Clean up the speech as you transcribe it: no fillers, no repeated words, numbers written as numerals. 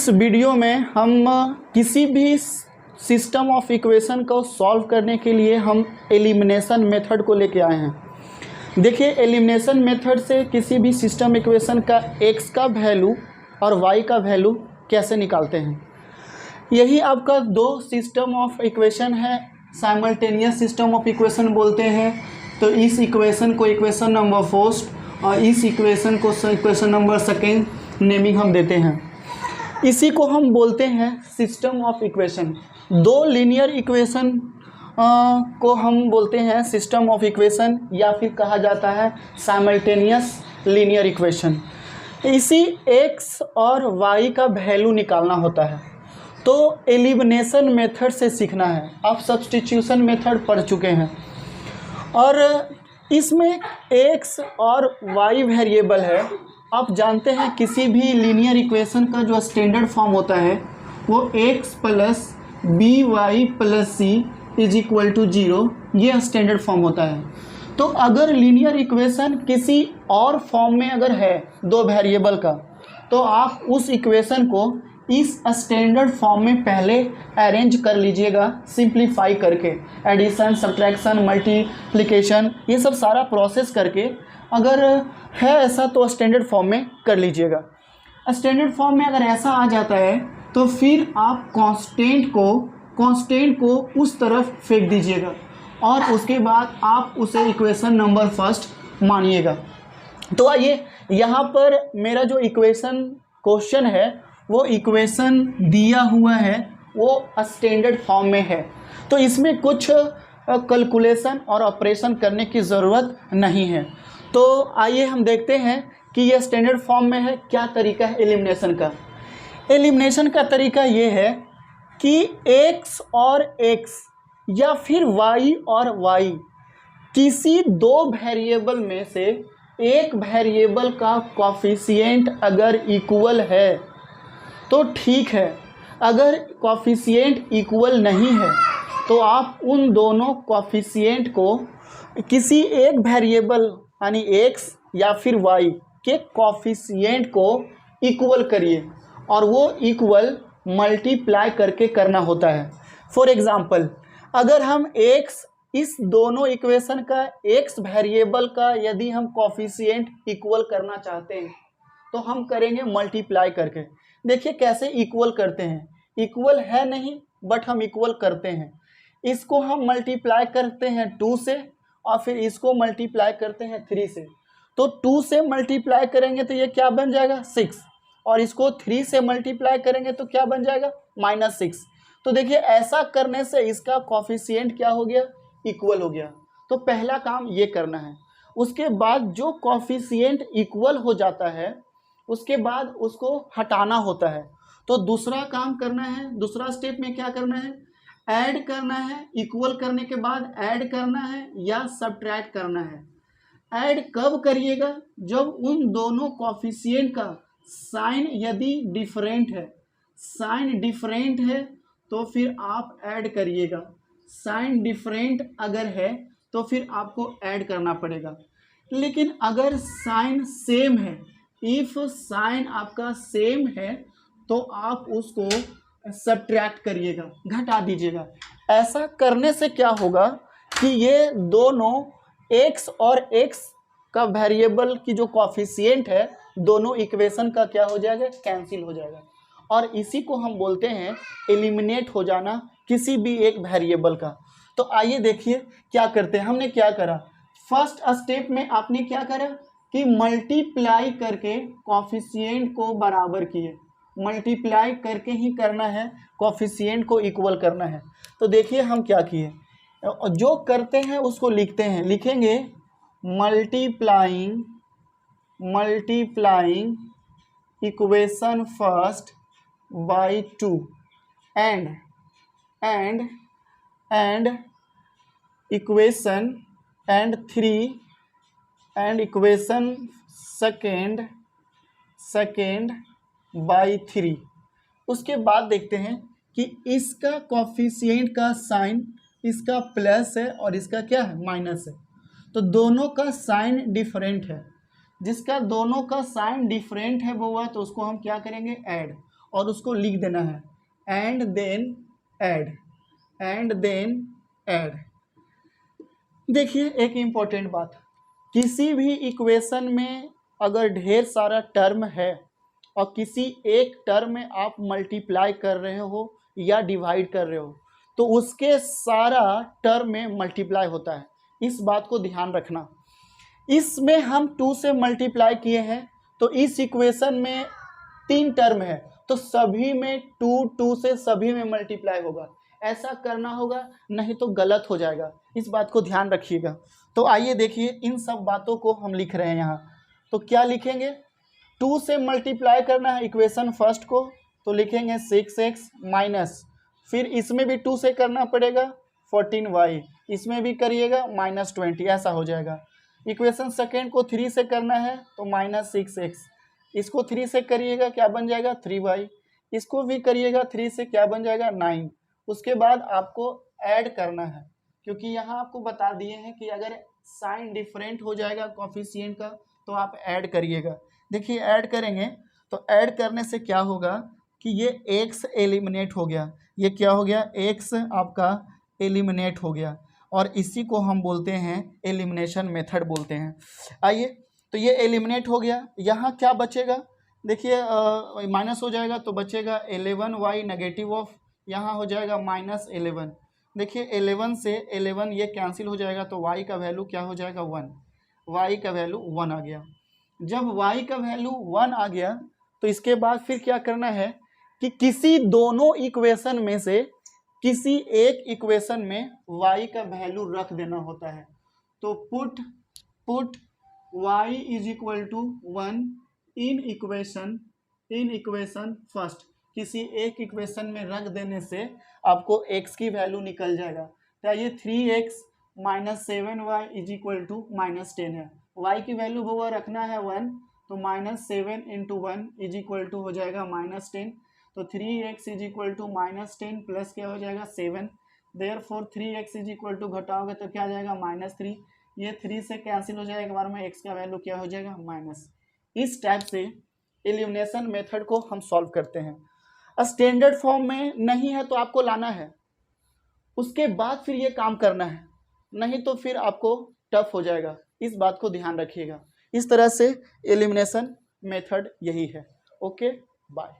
इस वीडियो में हम किसी भी सिस्टम ऑफ इक्वेशन को सॉल्व करने के लिए हम एलिमिनेशन मेथड को लेके आए हैं। देखिए, एलिमिनेशन मेथड से किसी भी सिस्टम इक्वेशन का x का वैल्यू और y का वैल्यू कैसे निकालते हैं। यही आपका दो सिस्टम ऑफ इक्वेशन है, साइमल्टेनियस सिस्टम ऑफ इक्वेशन बोलते हैं। तो इस इक्वेशन को इक्वेशन नंबर फर्स्ट और इस इक्वेशन को इक्वेशन नंबर सेकेंड नेमिंग हम देते हैं। इसी को हम बोलते हैं सिस्टम ऑफ इक्वेशन। दो लीनियर इक्वेशन को हम बोलते हैं सिस्टम ऑफ इक्वेशन, या फिर कहा जाता है साइमल्टेनियस लीनियर इक्वेशन। इसी x और y का वैल्यू निकालना होता है। तो एलिमिनेशन मेथड से सीखना है। आप सब्स्टिट्यूशन मेथड पढ़ चुके हैं और इसमें x और y वेरिएबल है। आप जानते हैं किसी भी लीनियर इक्वेशन का जो स्टैंडर्ड फॉर्म होता है वो x plus b y plus c is equal to 0, ये स्टैंडर्ड फॉर्म होता है। तो अगर लीनियर इक्वेशन किसी और फॉर्म में अगर है दो वेरिएबल का, तो आप उस इक्वेशन को इस स्टैंडर्ड फॉर्म में पहले अरेंज कर लीजिएगा, सिंप्लीफाई करके, एडिशन, सब्ट्रैक्शन, मल्टीप्लिकेशन, ये सब सारा प्रोसेस करके अगर है ऐसा तो स्टैंडर्ड फॉर्म में कर लीजिएगा। स्टैंडर्ड फॉर्म में अगर ऐसा आ जाता है तो फिर आप कांस्टेंट को उस तरफ फेंक दीजिएगा और उसके बाद आप उसे इक्वेशन नंबर फर्स्ट मानिएगा। तो आइए, यहाँ पर मेरा जो इक्वेशन क्वेश्चन है वो इक्वेशन दिया हुआ है, वो स्टैंडर्ड फॉर्म में है। तो इसमें कुछ कैलकुलेशन और ऑपरेशन करने की ज़रूरत नहीं है। तो आइए हम देखते हैं कि यह स्टैंडर्ड फॉर्म में है। क्या तरीका है एलिमिनेशन का। एलिमिनेशन का तरीका ये है कि x और x या फिर y और y किसी दो वेरिएबल में से एक वेरिएबल का कोफिशिएंट अगर इक्वल है तो ठीक है, अगर कोफिशिएंट इक्वल नहीं है तो आप उन दोनों कोफिशिएंट को किसी एक वेरिएबल यानी x या फिर y के कोफिशिएंट को इक्वल करिए और वो इक्वल मल्टीप्लाई करके करना होता है। फॉर एग्ज़ाम्पल, अगर हम x इस दोनों इक्वेशन का x वेरिएबल का यदि हम कोफिशिएंट इक्वल करना चाहते हैं तो हम करेंगे मल्टीप्लाई करके। देखिए कैसे इक्वल करते हैं। इक्वल है नहीं बट हम इक्वल करते हैं। इसको हम मल्टीप्लाई करते हैं 2 से और फिर इसको मल्टीप्लाई करते हैं 3 से। तो 2 से मल्टीप्लाई करेंगे तो ये क्या बन जाएगा 6, और इसको 3 से मल्टीप्लाई करेंगे तो क्या बन जाएगा -6। तो देखिए ऐसा करने से इसका कोफिशिएंट क्या हो गया, इक्वल हो गया। तो पहला काम ये करना है। उसके बाद जो कोफिशिएंट इक्वल हो जाता है उसके बाद उसको हटाना होता है। तो दूसरा काम करना है, दूसरा स्टेप में क्या करना है, ऐड करना है। इक्वल करने के बाद ऐड करना है या सब्ट्रैक्ट करना है। ऐड कब करिएगा, जब उन दोनों कोफिशिएंट का साइन यदि डिफरेंट है, साइन डिफरेंट है तो फिर आप ऐड करिएगा। साइन डिफरेंट अगर है तो फिर आपको ऐड करना पड़ेगा। लेकिन अगर साइन सेम है, इफ साइन आपका सेम है तो आप उसको सब्ट्रैक्ट करिएगा, घटा दीजिएगा। ऐसा करने से क्या होगा कि ये दोनों x और x का वेरिएबल की जो कोफिशिएंट है दोनों इक्वेशन का क्या हो जाएगा, कैंसिल हो जाएगा। और इसी को हम बोलते हैं एलिमिनेट हो जाना किसी भी एक वेरिएबल का। तो आइए देखिए क्या करते हैं। हमने क्या करा, फर्स्ट स्टेप में आपने क्या करा कि मल्टीप्लाई करके कोफिशिएंट को बराबर किए। मल्टीप्लाई करके ही करना है, कोफिशिएंट को इक्वल करना है। तो देखिए हम क्या किए, जो करते हैं उसको लिखते हैं। लिखेंगे multiplying equation first by 2 and equation and 3 and equation second by 3। उसके बाद देखते हैं कि इसका कोफिशिएंट का साइन, इसका प्लस है और इसका क्या है, माइनस है। तो दोनों का साइन डिफरेंट है। जिसका दोनों का साइन डिफरेंट है वो हुआ तो उसको हम क्या करेंगे, ऐड। और उसको लिख देना है एंड देन ऐड। देखिए एक इम्पोर्टेंट बात, किसी भी इक्वेशन में अगर ढेर सारा टर्म है और किसी एक टर्म में आप मल्टीप्लाई कर रहे हो या डिवाइड कर रहे हो तो उसके सारा टर्म में मल्टीप्लाई होता है, इस बात को ध्यान रखना। इसमें हम 2 से मल्टीप्लाई किए हैं तो इस इक्वेशन में 3 टर्म है तो सभी में 2 से सभी में मल्टीप्लाई होगा, ऐसा करना होगा, नहीं तो गलत हो जाएगा, इस बात को ध्यान रखिएगा। तो आइए देखिए इन सब बातों को हम लिख रहे हैं यहाँ। तो क्या लिखेंगे, 2 से मल्टीप्लाई करना है इक्वेशन फर्स्ट को तो लिखेंगे 6x माइनस, फिर इसमें भी 2 से करना पड़ेगा 14y, इसमें भी करिएगा -20, ऐसा हो जाएगा। इक्वेशन सेकेंड को 3 से करना है तो -6x, इसको 3 से करिएगा क्या बन जाएगा 3y, इसको भी करिएगा 3 से क्या बन जाएगा 9। उसके बाद आपको ऐड करना है, क्योंकि यहाँ आपको बता दिए हैं कि अगर साइन डिफरेंट हो जाएगा कोफिशिएंट का तो आप ऐड करिएगा। देखिए ऐड करेंगे तो ऐड करने से क्या होगा कि ये x एलिमिनेट हो गया, ये क्या हो गया x आपका एलिमिनेट हो गया, और इसी को हम बोलते हैं एलिमिनेशन मेथड बोलते हैं। आइए तो ये एलिमिनेट हो गया, यहाँ क्या बचेगा, देखिए माइनस हो जाएगा तो बचेगा 11y नेगेटिव ऑफ, यहाँ हो जाएगा -11। देखिए 11 से 11 ये कैंसिल हो जाएगा तो y का वैल्यू क्या हो जाएगा 1, y का वैल्यू 1 आ गया। जब y का वैल्यू 1 आ गया तो इसके बाद फिर क्या करना है कि किसी दोनों इक्वेशन में से किसी एक इक्वेशन में y का वैल्यू रख देना होता है। तो put y is equal to 1 in equation first, किसी एक इक्वेशन में रख देने से आपको x की वैल्यू निकल जाएगा। तो ये 3x minus 7y is equal to -10 है, y की वैल्यू वो रखना है 1 तो -7 इंटू 1 इज इक्वल टू हो जाएगा -10, तो 3x is equal to -10 plus क्या हो जाएगा 7, therefore 3x is equal to घटाओगे तो क्या आ जाएगा -3, ये 3 से कैंसिल हो जाएगा, एक बार में x का वैल्यू क्या हो जाएगा माइनस। इस टाइप से एलिमिनेशन मेथड को हम सॉल्व करते हैं। स्टैंडर्ड फॉर्म में नहीं है तो आपको लाना है, उसके बाद फिर ये काम करना है, नहीं तो फिर आपको टफ हो जाएगा, इस बात को ध्यान रखिएगा। इस तरह से एलिमिनेशन मेथड यही है। Okay bye.